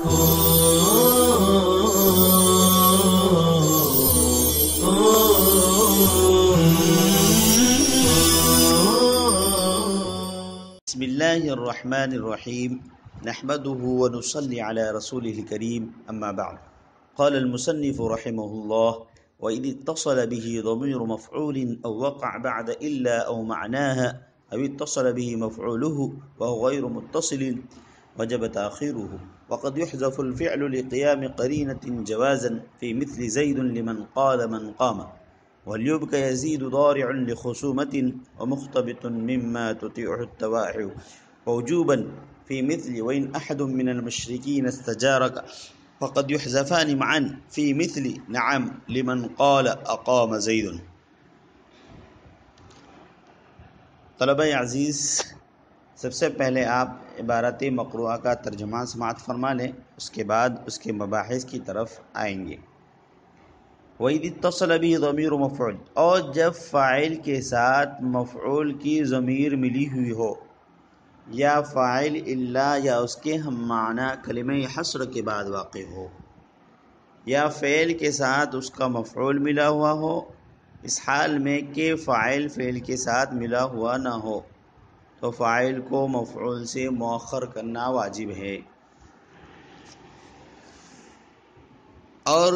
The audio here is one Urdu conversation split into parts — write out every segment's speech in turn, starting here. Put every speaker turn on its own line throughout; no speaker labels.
بسم الله الرحمن الرحيم نحمده ونصلي على رسوله الكريم أما بعد. قال المصنف رحمه الله: وإذ اتصل به ضمير مفعول أو وقع بعد إلا أو معناها أو اتصل به مفعوله وهو غير متصل وجب تأخيره. وقد يحذف الفعل لقيام قرينة جوازا في مثل زيد لمن قال من قام، وليبك يزيد ضارع لخصومة ومختبط مما تطيعه التواعي، ووجوبا في مثل وإن أحد من المشركين استجارك، فقد يحذفان معا في مثل نعم لمن قال أقام زيد. طلبہ عزیز، سب سے پہلے آپ عبارت مقروءہ کا ترجمہ سماعت فرما لیں، اس کے بعد اس کے مباحث کی طرف آئیں گے۔ وَإِذِ اتصل به ضمیر مفعول، اور جب فاعل کے ساتھ مفعول کی ضمیر ملی ہوئی ہو، یا فاعل الا یا اس کے ہم معنی کلمہ حصر کے بعد واقع ہو، یا فعل کے ساتھ اس کا مفعول ملا ہوا ہو، اس حال میں کہ فاعل فعل کے ساتھ ملا ہوا نہ ہو تو فاعل کو مفعول سے مؤخر کرنا واجب ہے۔ اور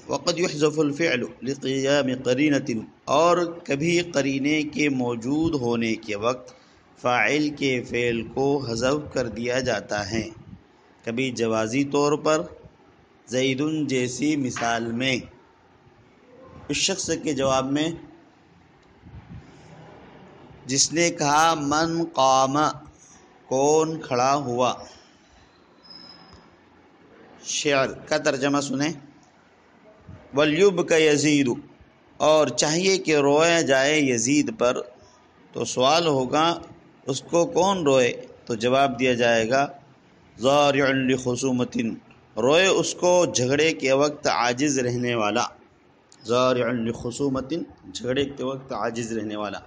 وقد يحذف الفعل لقيام قرینۃ، اور کبھی قرینے کے موجود ہونے کے وقت فاعل کے فعل کو حذف کر دیا جاتا ہے، کبھی جوازی طور پر، زید جیسی مثال میں، اس شخص کے جواب میں جس نے کہا من قام، کون کھڑا ہوا۔ شعر کا ترجمہ سنیں۔ وَلْيُبْكَ يَزِيدُ، اور چاہیے کہ رویا جائے یزید پر، تو سوال ہوگا اس کو کون روئے؟ تو جواب دیا جائے گا ضارع لخصومۃ، روئے اس کو جھگڑے کے وقت عاجز رہنے والا، ضارع لخصومۃ، جھگڑے کے وقت عاجز رہنے والا،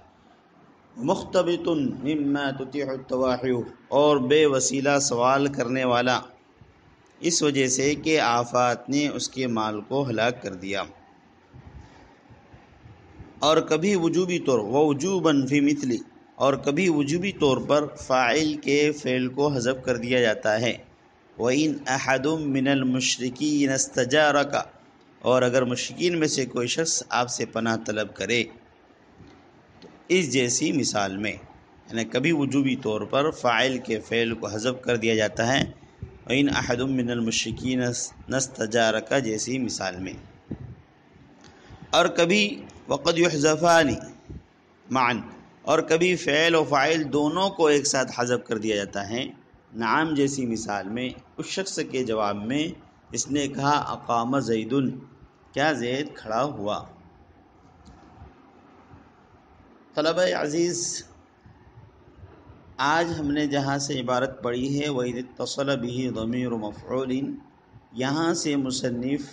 مختبط مما تطیع التواحی، اور بے وسیلہ سوال کرنے والا، اس وجہ سے کہ آفات نے اس کے مال کو ہلاک کر دیا۔ اور کبھی وجوبی طور، ووجوباً فی مثلی، اور کبھی وجوبی طور پر فاعل کے فعل کو حذف کر دیا جاتا ہے۔ وَإِنْ أَحَدٌ مِّنَ الْمُشْرِكِينَ اسْتَجَارَكَ، اور اگر مشرکین میں سے کوئی شخص آپ سے پناہ طلب کرے، تو اس جیسی مثال میں، یعنی کبھی وجوبی طور پر فاعل کے فعل کو حذف کر دیا جاتا ہے، وَإِنْ أَحَدٌ مِّنَ الْمُشْرِكِينَ اسْتَجَارَكَ جیسی مثال میں۔ اور کبھی وَقَدْ يُحْذَفَانِ مَعًا، اور کبھی فعل و فاعل دونوں کو ایک ساتھ حذف کر دیا جاتا ہے، نعم جیسی مثال میں، اس شخص کے جواب میں اس نے کہا اقام زید، کیا زید کھڑا ہوا۔ طلبہ عزیز، آج ہم نے جہاں سے عبارت پڑھی ہے وَإِذِ اتصل بِهِ ضمیر مفعول، یہاں سے مصنف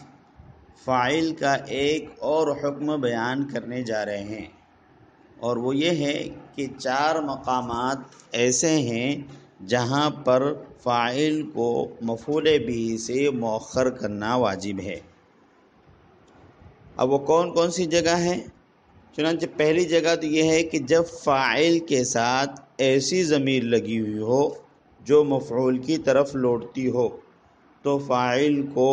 فاعل کا ایک اور حکم بیان کرنے جا رہے ہیں، اور وہ یہ ہے کہ 4 مقامات ایسے ہیں جہاں پر فاعل کو مفعول به سے مؤخر کرنا واجب ہے۔ اب وہ کون کون سی جگہ ہے؟ چنانچہ پہلی جگہ تو یہ ہے کہ جب فاعل کے ساتھ ایسی ضمیر لگی ہوئی ہو جو مفعول کی طرف لوٹتی ہو، تو فاعل کو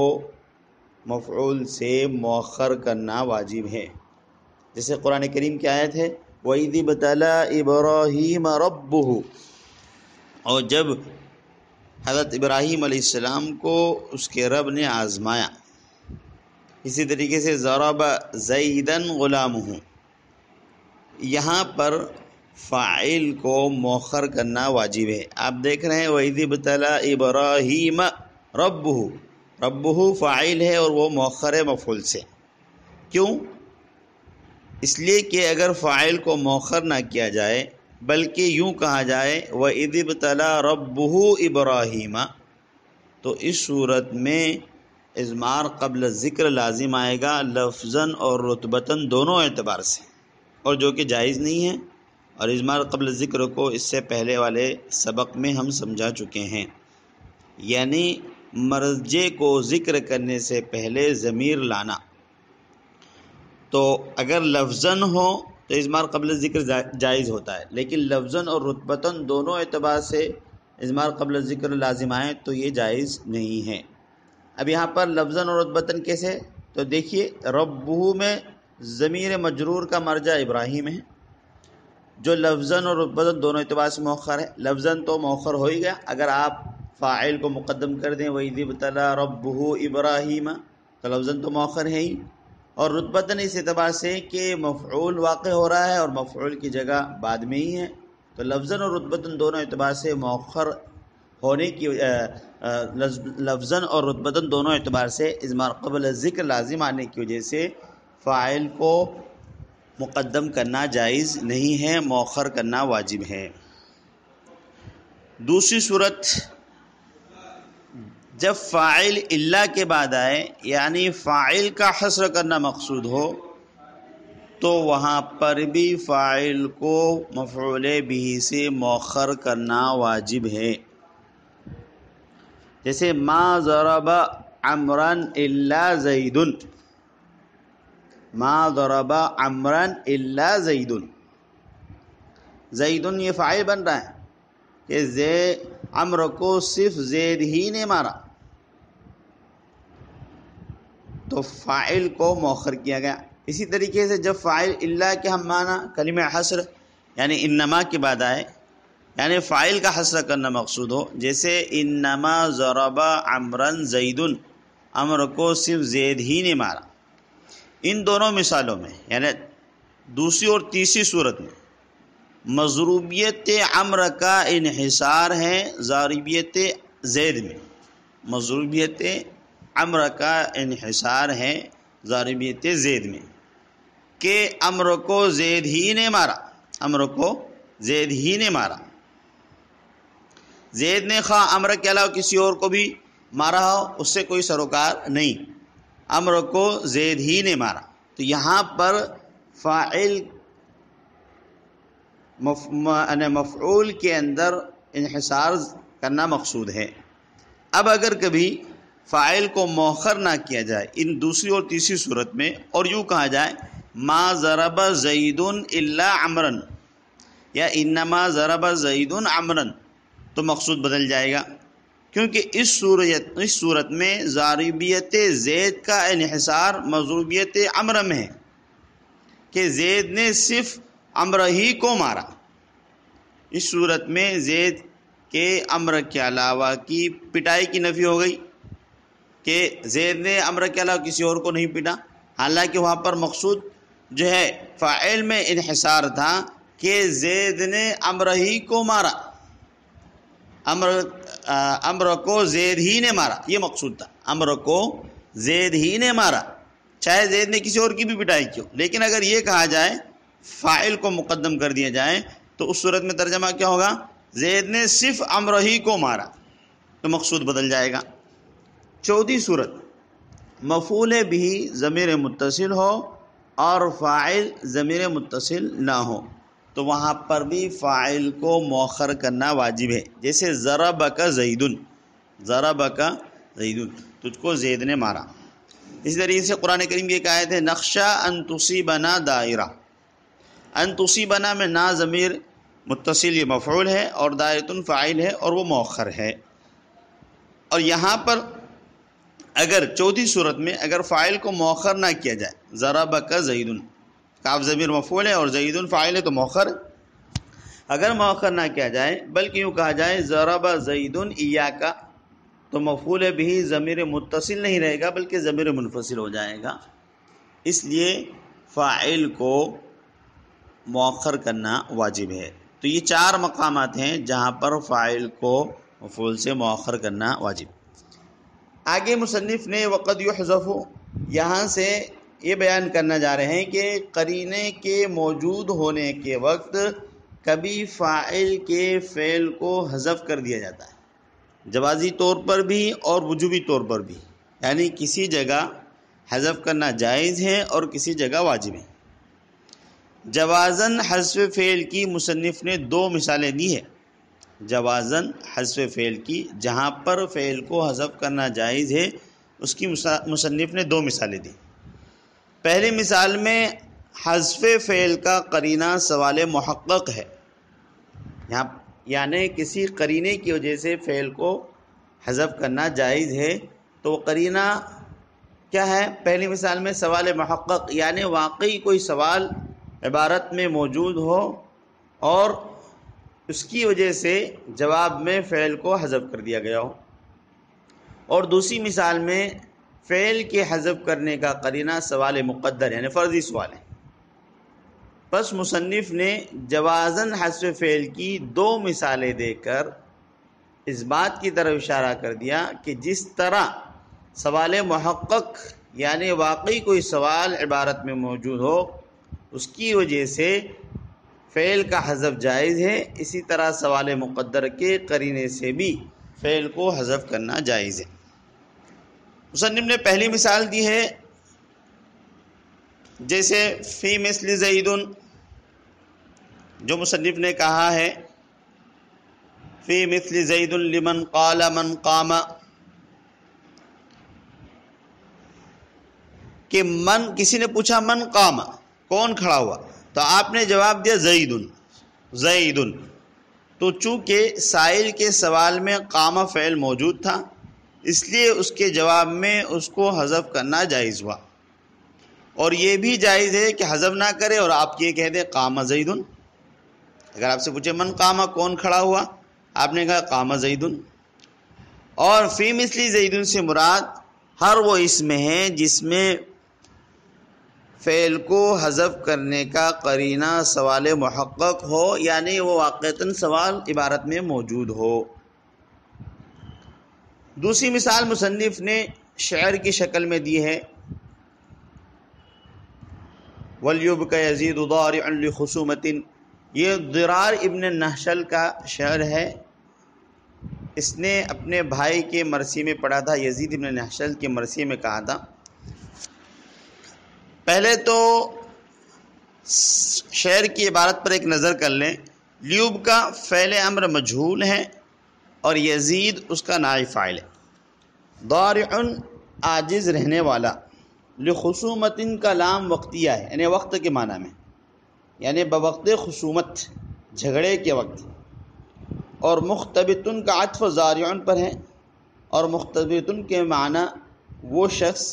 مفعول سے مؤخر کرنا واجب ہے۔ جیسے قرآن کریم کی آیت ہے وَإِذِ ابْتَلَىٰ إِبْرَاهِيمَ رَبُّهُ، اور جب حضرت ابراہیم علیہ السلام کو اس کے رب نے آزمایا۔ اسی طریقے سے ضرب زیدن غلامہ، یہاں پر فاعل کو مؤخر کرنا واجب ہے۔ آپ دیکھ رہے ہیں وَإِذِ ابْتَلَىٰ إِبْرَاهِيمَ رَبُّهُ، ربہ فاعل ہے اور وہ مؤخر ہے مفعول سے۔ کیوں؟ اس لیے کہ اگر فاعل کو مؤخر نہ کیا جائے بلکہ یوں کہا جائے وَإِذِ ابْتَلَىٰ رَبُّهُ إِبْرَاهِيمَ، تو اس صورت میں اضمار قبل ذکر لازم آئے گا، لفظاً اور رتبتاً دونوں اعتبار سے، اور جو کہ جائز نہیں ہے، اور اضمار قبل ذکر کو اس سے پہلے والے سبق میں ہم سمجھا چکے ہیں۔ یعنی مرجع کو ذکر کرنے سے پہلے ضمیر لانا. تو اگر لفظاً ہو تو اضمار قبل ذکر جائز ہوتا ہے، لیکن لفظاً اور رتبتاً دونوں اعتبار سے اضمار قبل ذکر لازم آئے تو یہ جائز نہیں ہے. اب یہاں پر لفظاً اور رتبتاً کیسے؟ تو دیکھیے ربہ میں ضمیر مجرور کا مرجع ابراہیم ہے، جو لفظاً اور رتبتاً دونوں اعتبار سے مؤخر ہے. لفظاً تو مؤخر ہو ہی گیا، اگر آپ فاعل کو مقدم کر دیں وَإِذِ ابْتَلَىٰ رَبُّهُ إِبْرَاهِيمَ تو لفظاً تو مؤخر ہے ہی، اور رتبتاً اس اعتبار سے کہ مفعول واقع ہو رہا ہے اور مفعول کی جگہ بعد میں ہی ہے، تو لفظاً اور رتبتاً دونوں اعتبار سے مؤخر ہونے کی لفظاً اور رتبتاً دونوں اعتبار سے اضمار قبل ذکر لازم آنے کی وجہ سے فاعل کو مقدم کرنا جائز نہیں ہے، مؤخر کرنا واجب ہے. دوسری صورت جب فاعل الا کے بعد آئے، یعنی فاعل کا حصر کرنا مقصود ہو، تو وہاں پر بھی فاعل کو مفعول به سے مؤخر کرنا واجب ہے. جیسے ما ضرب عمرا الا زید، ما ضرب عمرا الا زید، زیدن یہ فاعل بن رہا ہے کہ عمر کو صرف زید ہی نے مارا، تو فاعل کو مؤخر کیا گیا. اسی طریقے سے جب فاعل الا کے ہم معنی کلمہ حصر یعنی انما کے بعد آئے، یعنی فاعل کا حصر کرنا مقصود ہو، جیسے انما ضرب عمرا زید، عمر کو صرف زید ہی نے مارا. ان دونوں مثالوں میں یعنی دوسری اور تیسری صورت میں مضروبیت عمر کا انحصار ہے ضاربیت زید میں، مضروبیت عمر کا انحصار ہے ضاربیت زید میں کہ عمر کو زید ہی نے مارا، عمر کو زید ہی نے مارا. زید نے خواہ عمر کے علاوہ کسی اور کو بھی مارا ہو، اس سے کوئی سروکار نہیں، عمر کو زید ہی نے مارا. تو یہاں پر فاعل مفعول کے اندر انحصار کرنا مقصود ہے. اب اگر کبھی فاعل کو مؤخر نہ کیا جائے ان دوسری اور تیسری صورت میں، اور یوں کہا جائے ما ضرب زید الا عمرا یا انما ضرب زید عمرا، تو مقصود بدل جائے گا، کیونکہ اس صورت میں ضاربیت زید کا انحصار مضروبیت عمر میں ہے کہ زید نے صرف عمر ہی کو مارا. اس صورت میں زید کے عمر کے علاوہ کی پٹائی کی نفی ہو گئی کہ زید نے عمر کے علاوہ کسی اور کو نہیں پیٹا، حالانکہ وہاں پر مقصود جو ہے فاعل میں انحصار تھا کہ زید نے عمر ہی کو مارا، عمر کو زید ہی نے مارا، یہ مقصود تھا، عمر کو زید ہی نے مارا، چاہے زید نے کسی اور کی بھی پٹائی کی ہو. لیکن اگر یہ کہا جائے فاعل کو مقدم کر دیا جائے تو اس صورت میں ترجمہ کیا ہوگا؟ زید نے صرف عمر ہی کو مارا، تو مقصود بدل جائے گا. چوتھی صورت مفعول بھی ضمیر متصل ہو اور فاعل ضمیر متصل نہ ہو، تو وہاں پر بھی فاعل کو مؤخر کرنا واجب ہے. جیسے ضربک زیدن، ضربک زیدن، تجھ کو زید نے مارا. اسی طریقے سے قرآن کریم کی ایک آیت ہے نخشا ان تصیبنا دائرہ، ان تصیبنا میں نا ضمیر متصل یہ مفعول ہے اور دائرۃ فاعل ہے اور وہ مؤخر ہے. اور یہاں پر اگر چوتھی صورت میں اگر فاعل کو مؤخر نہ کیا جائے، ضربک زیدن، کاف ضمیر مفعول ہے اور زیدن فاعل ہے تو مؤخر، اگر مؤخر نہ کیا جائے بلکہ یوں کہا جائے ضرب زیدن ایاک، تو مفعول بھی ضمیر متصل نہیں رہے گا بلکہ ضمیر منفصل ہو جائے گا. اس لیے فاعل کو مؤخر کرنا واجب ہے. تو یہ چار مقامات ہیں جہاں پر فاعل کو مفعول سے مؤخر کرنا واجب. آگے مصنف نے وقد یحذف، یہاں سے یہ بیان کرنا جا رہے ہیں کہ قرینے کے موجود ہونے کے وقت کبھی فاعل کے فعل کو حذف کر دیا جاتا ہے، جوازی طور پر بھی اور وجوبی طور پر بھی، یعنی کسی جگہ حذف کرنا جائز ہے اور کسی جگہ واجب ہے. جوازاً حذف فعل کی مصنف نے دو مثالیں دی ہیں. جوازن حذف فعل کی، جہاں پر فعل کو حذف کرنا جائز ہے، اس کی مصنف نے 2 مثالیں دی۔ پہلی مثال میں حذف فعل کا قرینہ سوال محقق ہے، یعنی کسی قرینے کی وجہ سے فعل کو حذف کرنا جائز ہے، تو وہ قرینہ کیا ہے؟ پہلی مثال میں سوال محقق، یعنی واقعی کوئی سوال عبارت میں موجود ہو اور اس کی وجہ سے جواب میں فعل کو حذف کر دیا گیا ہو۔ اور دوسری مثال میں فعل کے حذف کرنے کا قرینہ سوال مقدر یعنی فرضی سوال ہے۔ پس مصنف نے جوازن حذف فعل کی 2 مثالیں دے کر اس بات کی طرف اشارہ کر دیا کہ جس طرح سوال محقق یعنی واقعی کوئی سوال عبارت میں موجود ہو، اس کی وجہ سے فعل کا حذف جائز ہے، اسی طرح سوال مقدر کے قرینے سے بھی فعل کو حذف کرنا جائز ہے۔ مصنف نے پہلی مثال دی ہے، جیسے فی مثل زید، جو مصنف نے کہا ہے فی مثل زید لمن قال من قام، کہ من، کسی نے پوچھا من قام، کون کھڑا ہوا، تو آپ نے جواب دیا زید، تو چونکہ سائل کے سوال میں قام فعل موجود تھا، اس لیے اس کے جواب میں اس کو حذف کرنا جائز ہوا۔ اور یہ بھی جائز ہے کہ حذف نہ کرے اور آپ یہ کہہ دیں قام زید۔ اگر آپ سے پوچھے من قام، کون کھڑا ہوا، آپ نے کہا قام زید۔ اور فی مثل زید سے مراد ہر وہ اسم ہے جس میں فعل کو حذف کرنے کا قرینہ سوال محقق ہو، یعنی وہ واقعتاً سوال عبارت میں موجود ہو۔ دوسری مثال مصنف نے شعر کی شکل میں دی ہے، وَلْيُبْكَ يَزِيدُ ضَارِعًا لِخُصُومَةٍ، یہ ضرار ابن نحشل کا شعر ہے۔ اس نے اپنے بھائی کے مرثی میں پڑھا تھا، یزید ابن نحشل کے مرثی میں کہا تھا۔ پہلے تو شعر کی عبارت پر ایک نظر کر لیں۔ لیوب کا فعل امر مجہول ہے اور یزید اس کا نائب فاعل ہے۔ ضارع عاجز رہنے والا، لخصومت کا لام وقتیہ ہے، یعنی وقت کے معنی میں، یعنی بوقت خصومت، جھگڑے کے وقت۔ اور مختبتن کا عطف ضارع پر ہے، اور مختبتن کے معنی وہ شخص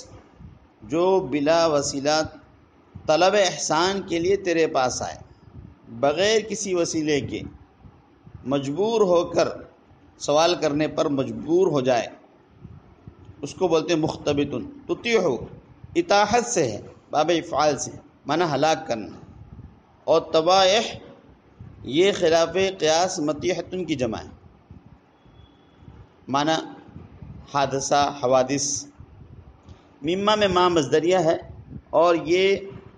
جو بلا وسیلہ طلب احسان کے لیے تیرے پاس آئے، بغیر کسی وسیلے کے مجبور ہو کر سوال کرنے پر مجبور ہو جائے، اس کو بولتے ہیں مختبتن۔ تطیعو اطاعت سے ہے، باب افعال سے، معنی ہلاک کرنا۔ اور طبائح یہ خلاف قیاس مطیحتن کی جمع ہے، معنی حادثہ، حوادث۔ مما میں ما مصدریہ ہے اور یہ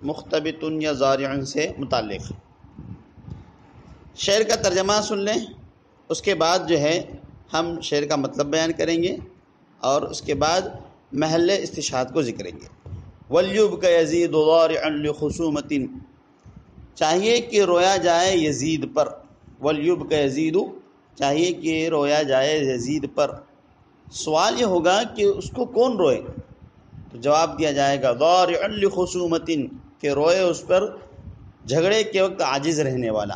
مختبتن یا ضارعن سے متعلق ہے۔ شعر کا ترجمہ سن لیں، اس کے بعد جو ہے ہم شعر کا مطلب بیان کریں گے اور اس کے بعد محل استشہاد کو ذکریں گے۔ وَلْيُبْكَ يَزِيدُ ضَارِعًا لِخُصُومَةٍ، چاہیے کہ رویا جائے یزید پر۔ وَلْيُبْكَ يَزِيدُ، چاہیے کہ رویا جائے یزید پر۔ سوال یہ ہوگا کہ اس کو کون روئے، تو جواب دیا جائے گا ضارعًا لخصومۃ، کہ روئے اس پر جھگڑے کے وقت عاجز رہنے والا۔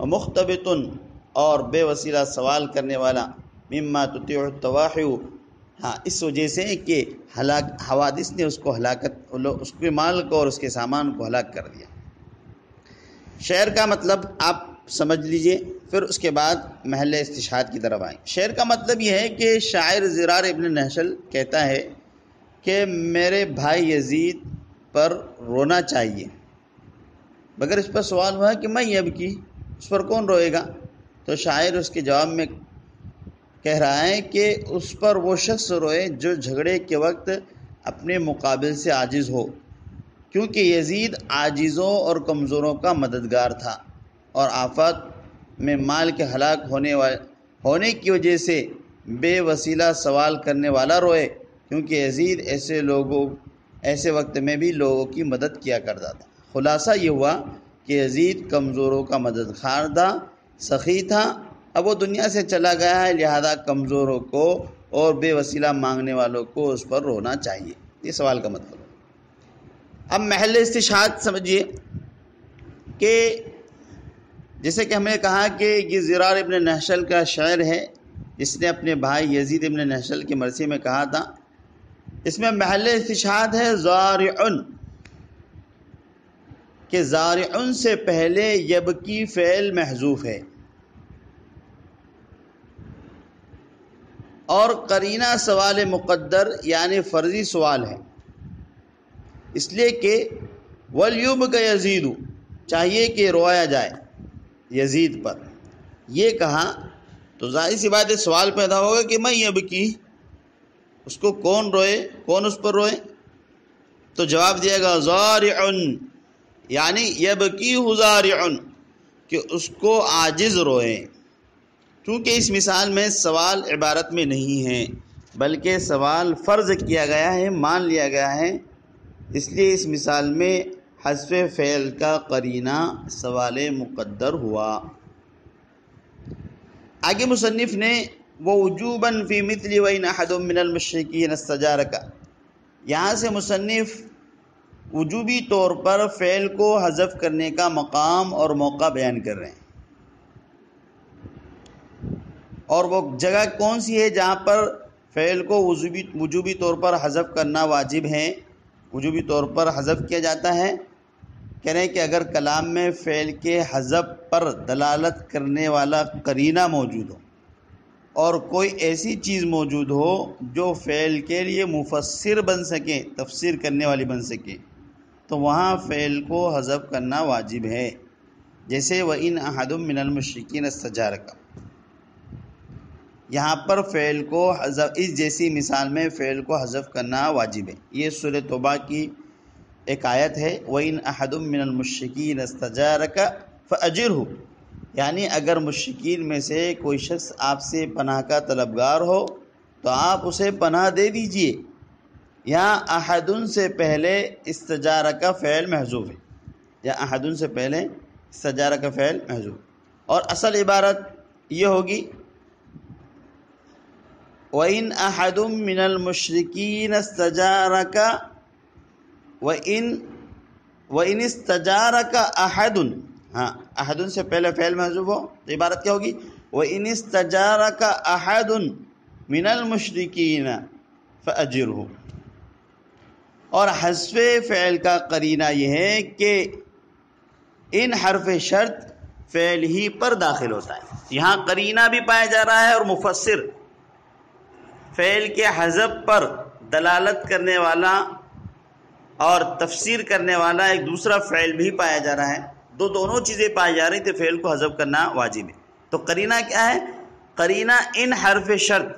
مختبتن، اور بے وسیلہ سوال کرنے والا۔ مما تطیع الطواحی، ہاں اس وجہ سے کہ حوادث نے اس کو اس کے مال کو اور اس کے سامان کو ہلاک کر دیا۔ شعر کا مطلب آپ سمجھ لیجئے، پھر اس کے بعد محل استشہاد کی طرف آئیں۔ شعر کا مطلب یہ ہے کہ شاعر ضرار ابن نحشل کہتا ہے کہ میرے بھائی یزید پر رونا چاہیے، مگر اس پر سوال ہوا کہ میں اب کی، اس پر کون روئے گا؟ تو شاعر اس کے جواب میں کہہ رہا ہے کہ اس پر وہ شخص روئے جو جھگڑے کے وقت اپنے مقابل سے عاجز ہو، کیونکہ یزید عاجزوں اور کمزوروں کا مددگار تھا، اور آفات میں مال کے ہلاک ہونے کی وجہ سے بے وسیلہ سوال کرنے والا روئے، کیونکہ یزید ایسے وقت میں بھی لوگوں کی مدد کیا کرتا تھا۔ خلاصہ یہ ہوا کہ یزید کمزوروں کا مددگار تھا، سخی تھا، اب وہ دنیا سے چلا گیا ہے، لہذا کمزوروں کو اور بے وسیلہ مانگنے والوں کو اس پر رونا چاہیے. یہ سوال کا مطلب. اب محل استشہاد سمجھیے کہ جیسے کہ ہم نے کہا کہ یہ زرار ابن نحشل کا شعر ہے جس نے اپنے بھائی یزید ابن نحشل کی مرثی میں کہا تھا. اس میں محل استشہاد ہے زارعن، کہ زارعن سے پہلے یبکی فعل محذوف ہے اور قرینہ سوال مقدر یعنی فرضی سوال ہے، اس لیے کہ وَلْيُبْكَ يَزِيدُ چاہیے کہ رویا جائے یزید پر. یہ کہا تو ظاہر سی بات ہے سوال پیدا ہوگا کہ میں یبکی، اس کو کون روئے، کون اس پر روئے؟ تو جواب دیا گا زارعن، یعنی یبکی زارعن، کہ اس کو عاجز روئے. کیونکہ اس مثال میں سوال عبارت میں نہیں ہے بلکہ سوال فرض کیا گیا ہے، مان لیا گیا ہے، اس لیے اس مثال میں حذف فعل کا قرینہ سوال مقدر ہوا. آگے مصنف نے ووجوباً فی مثل وَإِنْ أَحَدٌ مِّنَ الْمُشْرِكِينَ اسْتَجَارَكَ، یہاں سے مصنف وجوبی طور پر فعل کو حذف کرنے کا مقام اور موقع بیان کر رہے ہیں. اور وہ جگہ کون سی ہے جہاں پر فعل کو وجوبی طور پر حذف کرنا واجب ہے، وجوبی طور پر حذف کیا جاتا ہے؟ کہہ رہے ہیں کہ اگر کلام میں فعل کے حذف پر دلالت کرنے والا قرینہ موجود ہو اور کوئی ایسی چیز موجود ہو جو فعل کے لیے مفسر بن سکے، تفسیر کرنے والی بن سکے، تو وہاں فعل کو حذف کرنا واجب ہے. جیسے وَإِنْ أَحَدٌ مِّنَ الْمُشْرِكِينَ اسْتَجَارَكَ، یہاں پر فعل کو حذف، اس جیسی مثال میں فعل کو حذف کرنا واجب ہے. یہ سورہ توبہ کی ایک آیت ہے وَإِنْ أَحَدٌ مِّنَ الْمُشْرِكِينَ اسْتَجَارَكَ فَأَجِرْهُ، یعنی اگر مشرکین میں سے کوئی شخص آپ سے پناہ کا طلبگار ہو تو آپ اسے پناہ دے دیجئے. یہاں احدن سے پہلے استجارہ کا فعل محذوف ہے، یا احدن سے پہلے استجارہ کا فعل محذوف، اور اصل عبارت یہ ہوگی وَإِنْ أَحَدٌ مِّنَ الْمُشْرِكِينَ اسْتَجَارَكَ وَإِنْ اسْتَجَارَكَ أَحَدٌ، ہاں احدن سے پہلے فعل محذوف ہو تو عبارت کیا ہوگی وَإِنْ اسْتَجَارَكَ أَحَدٌ مِّنَ الْمُشْرِكِينَ فَأَجِرْهُ. اور حذف فعل کا قرینہ یہ ہے کہ ان حرف شرط فعل ہی پر داخل ہوتا ہے. یہاں قرینہ بھی پایا جا رہا ہے اور مفسر فعل کے حذف پر دلالت کرنے والا اور تفسیر کرنے والا ایک دوسرا فعل بھی پایا جا رہا ہے. دونوں چیزیں پائی جا رہی تو فعل کو حذف کرنا واجب ہے. تو قرینہ کیا ہے؟ قرینہ ان حرف شرط،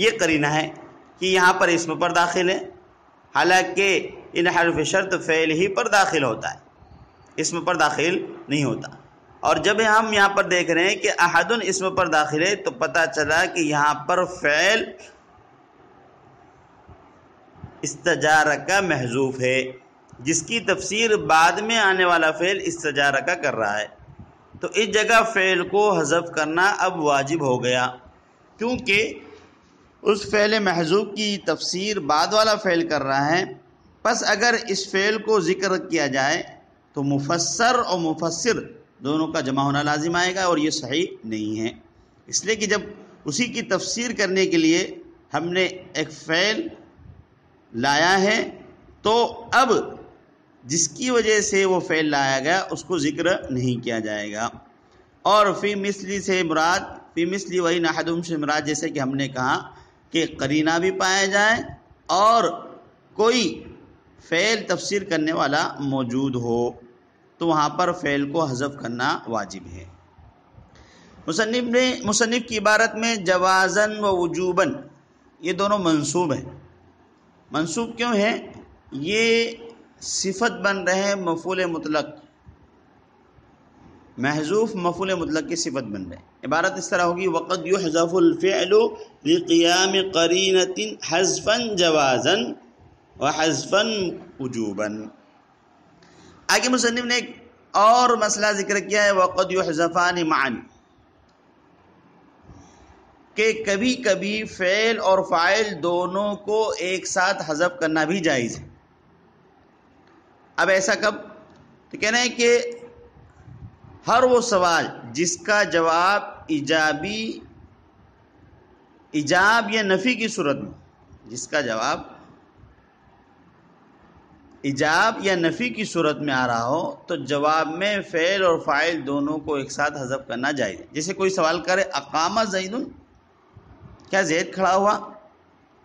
یہ قرینہ ہے کہ یہاں پر اسم پر داخل ہے، حالانکہ ان حرف شرط فعل ہی پر داخل ہوتا ہے، اسم پر داخل نہیں ہوتا. اور جب ہم یہاں پر دیکھ رہے ہیں کہ احدن اسم پر داخل ہے تو پتہ چلا کہ یہاں پر فعل استجارہ کا محذوف ہے، جس کی تفسیر بعد میں آنے والا فعل استجارہ کا کر رہا ہے. تو اس جگہ فعل کو حذف کرنا اب واجب ہو گیا، کیونکہ اس فعل محذوف کی تفسیر بعد والا فعل کر رہا ہے. پس اگر اس فعل کو ذکر کیا جائے تو مفسر اور مفسر دونوں کا جمع ہونا لازم آئے گا، اور یہ صحیح نہیں ہے. اس لیے کہ جب اسی کی تفسیر کرنے کے لیے ہم نے ایک فعل لایا ہے تو اب جس کی وجہ سے وہ فعل لایا گیا اس کو ذکر نہیں کیا جائے گا. اور فی مثلی سے مراد، فی مثلی وہی نحدم سے مراد جیسے کہ ہم نے کہا کہ قرینہ بھی پایا جائے اور کوئی فعل تفسیر کرنے والا موجود ہو تو وہاں پر فعل کو حذف کرنا واجب ہے. مصنف کی عبارت میں جوازن و وجوبن یہ دونوں منصوب ہیں. منصوب کیوں ہیں؟ یہ صفت بن رہے ہیں مفعول مطلق، محذوف مفعول مطلق کی صفت بن رہے ہیں. عبارت اس طرح ہوگی وقد يحذف الفعل لقيام قرينة حذفا جوازا وحذفا وجوبا. آگے مصنف نے ایک اور مسئلہ ذکر کیا ہے وقد یحذفان معا، کہ کبھی کبھی فعل اور فاعل دونوں کو ایک ساتھ حذف کرنا بھی جائز ہے۔ اب ایسا کب؟ تو کہنا ہے کہ ہر وہ سوال جس کا جواب ایجاب یا نفی کی صورت میں، جس کا جواب ایجاب یا نفی کی صورت میں آ رہا ہو تو جواب میں فعل اور فاعل دونوں کو ایک ساتھ حذف کرنا جائز ہے۔ جیسے کوئی سوال کرے اقام زید، کیا زید کھڑا ہوا؟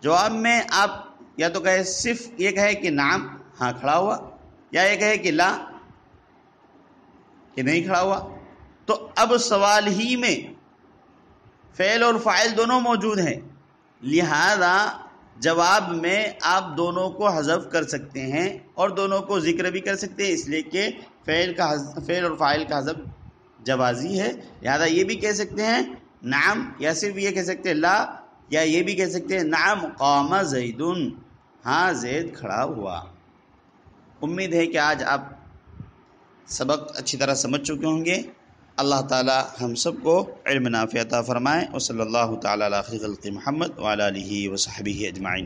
جواب میں آپ یا تو کہے صرف یہ کہے کہ نعم، ہاں کھڑا ہوا، یا یہ کہے کہ لا، کہ نہیں کھڑا ہوا۔ تو اب سوال ہی میں فعل اور فاعل دونوں موجود ہیں، لہذا جواب میں آپ دونوں کو حذف کر سکتے ہیں اور دونوں کو ذکر بھی کر سکتے ہیں، اس لیے کہ فعل اور فاعل کا حذف جوازی ہے، لہذا یہ بھی کہہ سکتے ہیں نعم، یا صرف یہ کہہ سکتے ہیں لا، یا یہ بھی کہہ سکتے ہیں نعم قام زید، ہاں زید کھڑا ہوا۔ امید ہے کہ آج آپ سبق اچھی طرح سمجھ چکے ہوں گے۔ اللہ تعالی ہم سب کو علم نافع عطا فرمائے، وصلی اللہ تعالی علی خیر خلق محمد وعلی آلہ وصحبہ اجمعین۔